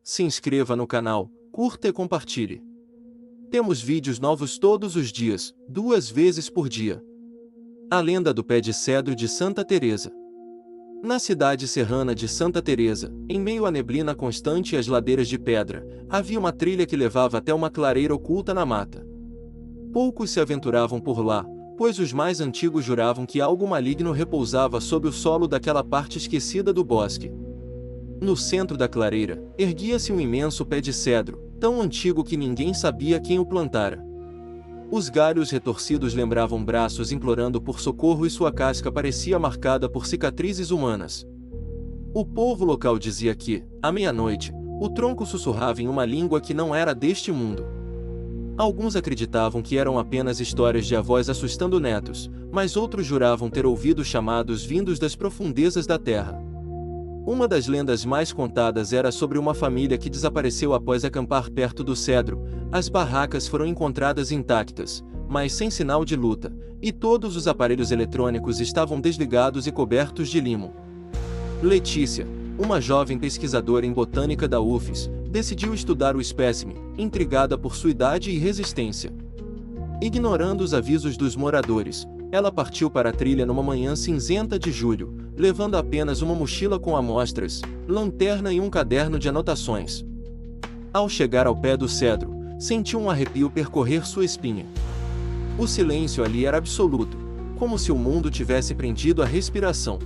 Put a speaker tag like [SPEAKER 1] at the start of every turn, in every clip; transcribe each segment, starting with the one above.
[SPEAKER 1] se inscreva no canal, curta e compartilhe. Temos vídeos novos todos os dias, 2 vezes por dia. A lenda do pé de cedro de Santa Teresa. Na cidade serrana de Santa Teresa, em meio à neblina constante e às ladeiras de pedra, havia uma trilha que levava até uma clareira oculta na mata. Poucos se aventuravam por lá, pois os mais antigos juravam que algo maligno repousava sob o solo daquela parte esquecida do bosque. No centro da clareira, erguia-se um imenso pé de cedro, tão antigo que ninguém sabia quem o plantara. Os galhos retorcidos lembravam braços implorando por socorro e sua casca parecia marcada por cicatrizes humanas. O povo local dizia que, à meia-noite, o tronco sussurrava em uma língua que não era deste mundo. Alguns acreditavam que eram apenas histórias de avós assustando netos, mas outros juravam ter ouvido chamados vindos das profundezas da terra. Uma das lendas mais contadas era sobre uma família que desapareceu após acampar perto do cedro. As barracas foram encontradas intactas, mas sem sinal de luta, e todos os aparelhos eletrônicos estavam desligados e cobertos de limo. Letícia, uma jovem pesquisadora em botânica da UFES, decidiu estudar o espécime, intrigada por sua idade e resistência. Ignorando os avisos dos moradores, ela partiu para a trilha numa manhã cinzenta de julho, levando apenas uma mochila com amostras, lanterna e um caderno de anotações. Ao chegar ao pé do cedro, sentiu um arrepio percorrer sua espinha. O silêncio ali era absoluto, como se o mundo tivesse prendido a respiração.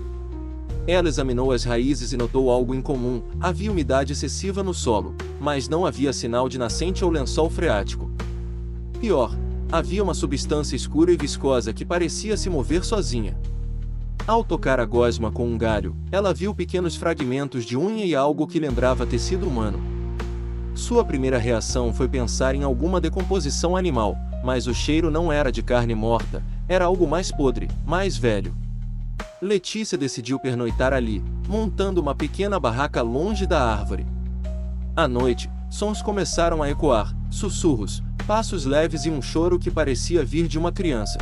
[SPEAKER 1] Ela examinou as raízes e notou algo incomum: havia umidade excessiva no solo, mas não havia sinal de nascente ou lençol freático. Pior, havia uma substância escura e viscosa que parecia se mover sozinha. Ao tocar a gosma com um galho, ela viu pequenos fragmentos de unha e algo que lembrava tecido humano. Sua primeira reação foi pensar em alguma decomposição animal, mas o cheiro não era de carne morta, era algo mais podre, mais velho. Letícia decidiu pernoitar ali, montando uma pequena barraca longe da árvore. À noite, sons começaram a ecoar, sussurros, passos leves e um choro que parecia vir de uma criança.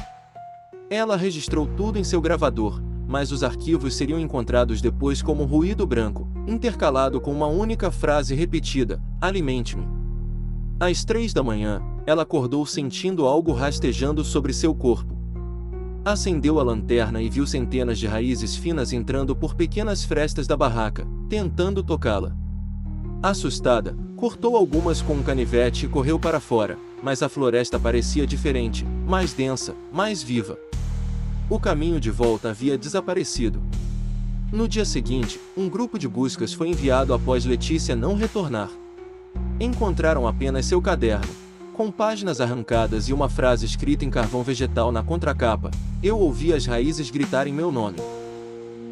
[SPEAKER 1] Ela registrou tudo em seu gravador, mas os arquivos seriam encontrados depois como ruído branco, intercalado com uma única frase repetida: alimente-me. Às 3 da manhã, ela acordou sentindo algo rastejando sobre seu corpo. Acendeu a lanterna e viu centenas de raízes finas entrando por pequenas frestas da barraca, tentando tocá-la. Assustada, cortou algumas com um canivete e correu para fora, mas a floresta parecia diferente, mais densa, mais viva. O caminho de volta havia desaparecido. No dia seguinte, um grupo de buscas foi enviado após Letícia não retornar. Encontraram apenas seu caderno, com páginas arrancadas e uma frase escrita em carvão vegetal na contracapa: eu ouvi as raízes gritarem meu nome.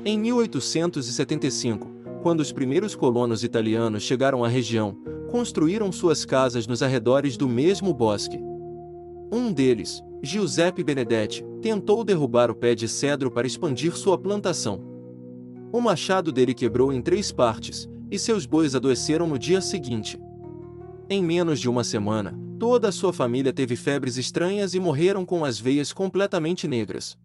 [SPEAKER 1] Em 1875, quando os primeiros colonos italianos chegaram à região, construíram suas casas nos arredores do mesmo bosque. Um deles, Giuseppe Benedetti, tentou derrubar o pé de cedro para expandir sua plantação. O machado dele quebrou em 3 partes, e seus bois adoeceram no dia seguinte. Em menos de uma semana, toda a sua família teve febres estranhas e morreram com as veias completamente negras.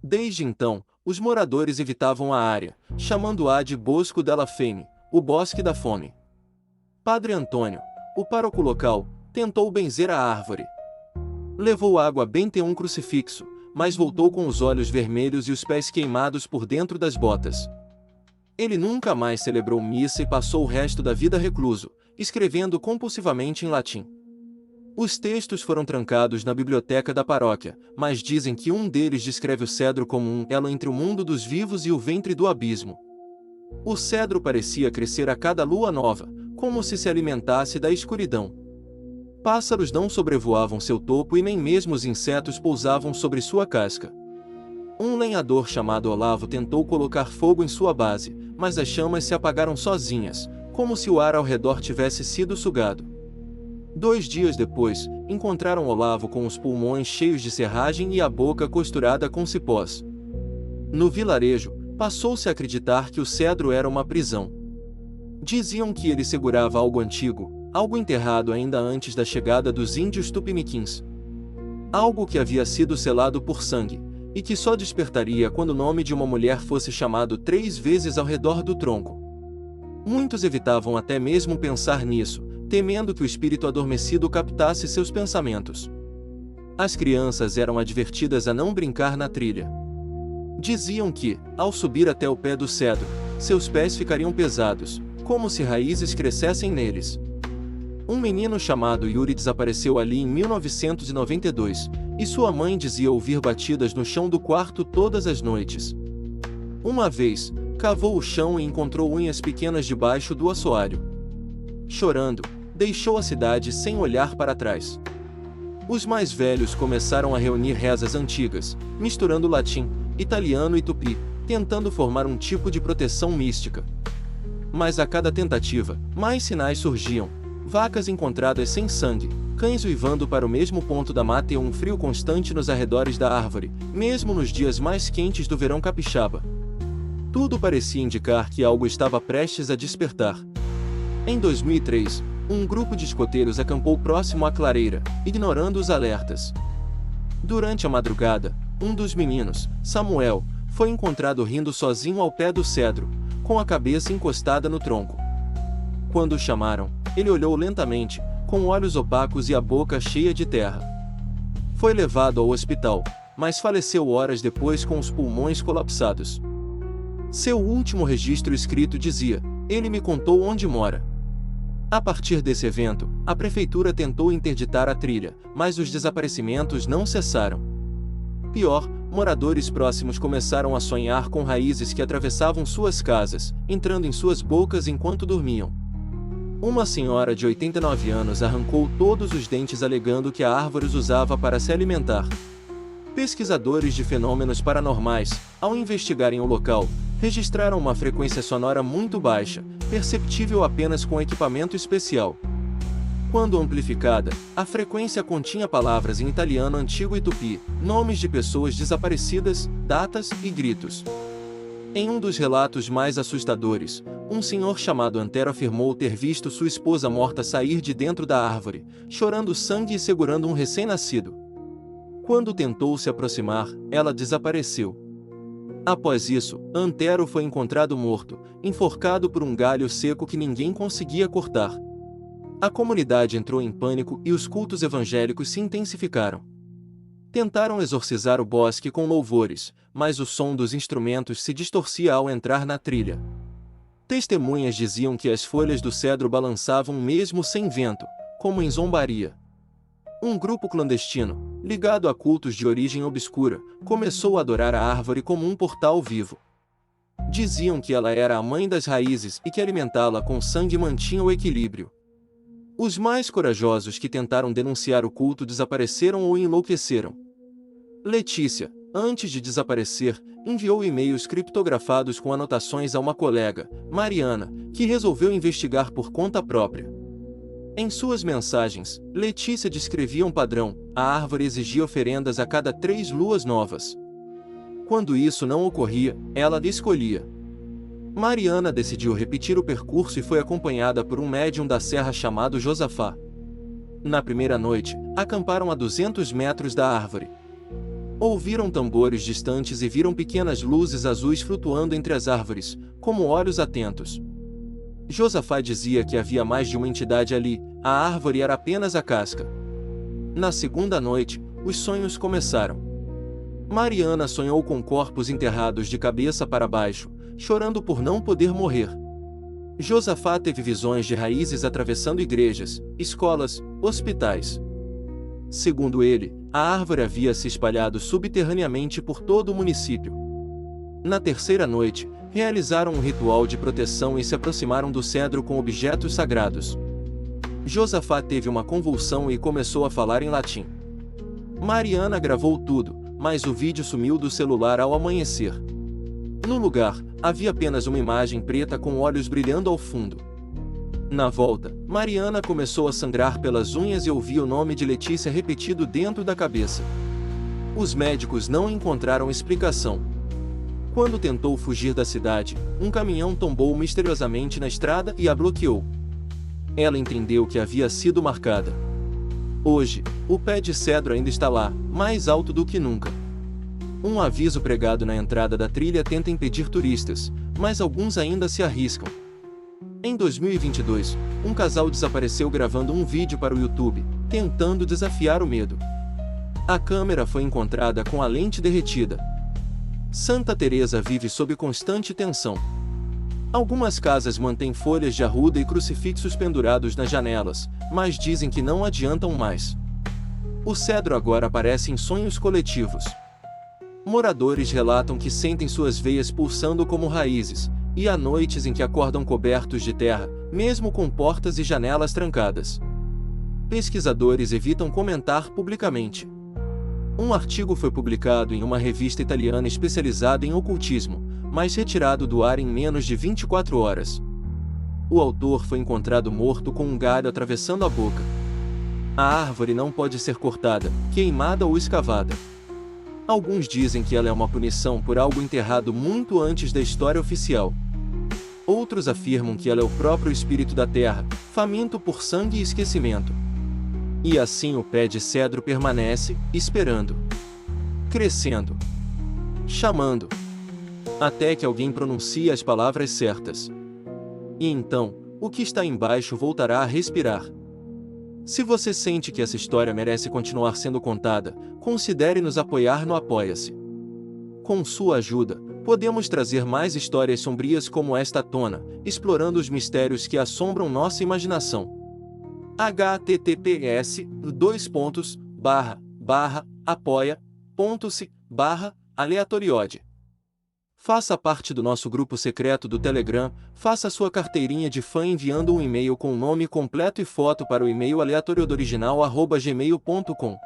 [SPEAKER 1] Desde então, os moradores evitavam a área, chamando-a de Bosco della Fame, o Bosque da Fome. Padre Antônio, o pároco local, tentou benzer a árvore. Levou água bente um crucifixo, mas voltou com os olhos vermelhos e os pés queimados por dentro das botas. Ele nunca mais celebrou missa e passou o resto da vida recluso, escrevendo compulsivamente em latim. Os textos foram trancados na biblioteca da paróquia, mas dizem que um deles descreve o cedro como um elo entre o mundo dos vivos e o ventre do abismo. O cedro parecia crescer a cada lua nova, como se alimentasse da escuridão. Pássaros não sobrevoavam seu topo e nem mesmo os insetos pousavam sobre sua casca. Um lenhador chamado Olavo tentou colocar fogo em sua base, mas as chamas se apagaram sozinhas, como se o ar ao redor tivesse sido sugado. 2 dias depois, encontraram Olavo com os pulmões cheios de serragem e a boca costurada com cipós. No vilarejo, passou-se a acreditar que o cedro era uma prisão. Diziam que ele segurava algo antigo, algo enterrado ainda antes da chegada dos índios tupiniquins. Algo que havia sido selado por sangue, e que só despertaria quando o nome de uma mulher fosse chamado 3 vezes ao redor do tronco. Muitos evitavam até mesmo pensar nisso, temendo que o espírito adormecido captasse seus pensamentos. As crianças eram advertidas a não brincar na trilha. Diziam que, ao subir até o pé do cedro, seus pés ficariam pesados, como se raízes crescessem neles. Um menino chamado Yuri desapareceu ali em 1992, e sua mãe dizia ouvir batidas no chão do quarto todas as noites. Uma vez, cavou o chão e encontrou unhas pequenas debaixo do assoalho. Chorando, deixou a cidade sem olhar para trás. Os mais velhos começaram a reunir rezas antigas, misturando latim, italiano e tupi, tentando formar um tipo de proteção mística. Mas a cada tentativa, mais sinais surgiam: vacas encontradas sem sangue, cães uivando para o mesmo ponto da mata e um frio constante nos arredores da árvore, mesmo nos dias mais quentes do verão capixaba. Tudo parecia indicar que algo estava prestes a despertar. Em 2003, um grupo de escoteiros acampou próximo à clareira, ignorando os alertas. Durante a madrugada, um dos meninos, Samuel, foi encontrado rindo sozinho ao pé do cedro, com a cabeça encostada no tronco. Quando o chamaram, ele olhou lentamente, com olhos opacos e a boca cheia de terra. Foi levado ao hospital, mas faleceu horas depois com os pulmões colapsados. Seu último registro escrito dizia: "Ele me contou onde mora." A partir desse evento, a prefeitura tentou interditar a trilha, mas os desaparecimentos não cessaram. Pior, moradores próximos começaram a sonhar com raízes que atravessavam suas casas, entrando em suas bocas enquanto dormiam. Uma senhora de 89 anos arrancou todos os dentes alegando que a árvore os usava para se alimentar. Pesquisadores de fenômenos paranormais, ao investigarem o local, registraram uma frequência sonora muito baixa, perceptível apenas com equipamento especial. Quando amplificada, a frequência continha palavras em italiano antigo e tupi, nomes de pessoas desaparecidas, datas e gritos. Em um dos relatos mais assustadores, um senhor chamado Antero afirmou ter visto sua esposa morta sair de dentro da árvore, chorando sangue e segurando um recém-nascido. Quando tentou se aproximar, ela desapareceu. Após isso, Antero foi encontrado morto, enforcado por um galho seco que ninguém conseguia cortar. A comunidade entrou em pânico e os cultos evangélicos se intensificaram. Tentaram exorcizar o bosque com louvores, mas o som dos instrumentos se distorcia ao entrar na trilha. Testemunhas diziam que as folhas do cedro balançavam mesmo sem vento, como em zombaria. Um grupo clandestino, ligado a cultos de origem obscura, começou a adorar a árvore como um portal vivo. Diziam que ela era a mãe das raízes e que alimentá-la com sangue mantinha o equilíbrio. Os mais corajosos que tentaram denunciar o culto desapareceram ou enlouqueceram. Letícia, antes de desaparecer, enviou e-mails criptografados com anotações a uma colega, Mariana, que resolveu investigar por conta própria. Em suas mensagens, Letícia descrevia um padrão: a árvore exigia oferendas a cada 3 luas novas. Quando isso não ocorria, ela lhe escolhia. Mariana decidiu repetir o percurso e foi acompanhada por um médium da serra chamado Josafá. Na primeira noite, acamparam a 200 metros da árvore. Ouviram tambores distantes e viram pequenas luzes azuis flutuando entre as árvores, como olhos atentos. Josafá dizia que havia mais de uma entidade ali, a árvore era apenas a casca. Na segunda noite, os sonhos começaram. Mariana sonhou com corpos enterrados de cabeça para baixo, chorando por não poder morrer. Josafá teve visões de raízes atravessando igrejas, escolas, hospitais. Segundo ele, a árvore havia se espalhado subterraneamente por todo o município. Na terceira noite, realizaram um ritual de proteção e se aproximaram do cedro com objetos sagrados. Josafá teve uma convulsão e começou a falar em latim. Mariana gravou tudo, mas o vídeo sumiu do celular ao amanhecer. No lugar, havia apenas uma imagem preta com olhos brilhando ao fundo. Na volta, Mariana começou a sangrar pelas unhas e ouvia o nome de Letícia repetido dentro da cabeça. Os médicos não encontraram explicação. Quando tentou fugir da cidade, um caminhão tombou misteriosamente na estrada e a bloqueou. Ela entendeu que havia sido marcada. Hoje, o pé de cedro ainda está lá, mais alto do que nunca. Um aviso pregado na entrada da trilha tenta impedir turistas, mas alguns ainda se arriscam. Em 2022, um casal desapareceu gravando um vídeo para o YouTube, tentando desafiar o medo. A câmera foi encontrada com a lente derretida. Santa Teresa vive sob constante tensão. Algumas casas mantêm folhas de arruda e crucifixos pendurados nas janelas, mas dizem que não adiantam mais. O cedro agora aparece em sonhos coletivos. Moradores relatam que sentem suas veias pulsando como raízes, e há noites em que acordam cobertos de terra, mesmo com portas e janelas trancadas. Pesquisadores evitam comentar publicamente. Um artigo foi publicado em uma revista italiana especializada em ocultismo, mas retirado do ar em menos de 24 horas. O autor foi encontrado morto com um galho atravessando a boca. A árvore não pode ser cortada, queimada ou escavada. Alguns dizem que ela é uma punição por algo enterrado muito antes da história oficial. Outros afirmam que ela é o próprio espírito da terra, faminto por sangue e esquecimento. E assim o pé de cedro permanece, esperando, crescendo, chamando, até que alguém pronuncie as palavras certas. E então, o que está embaixo voltará a respirar. Se você sente que essa história merece continuar sendo contada, considere nos apoiar no Apoia-se. Com sua ajuda, podemos trazer mais histórias sombrias como esta à tona, explorando os mistérios que assombram nossa imaginação. https://apoia.se/aleatoriode. Faça parte do nosso grupo secreto do Telegram, faça sua carteirinha de fã enviando um e-mail com o nome completo e foto para o e-mail aleatoriodoriginal@gmail.com.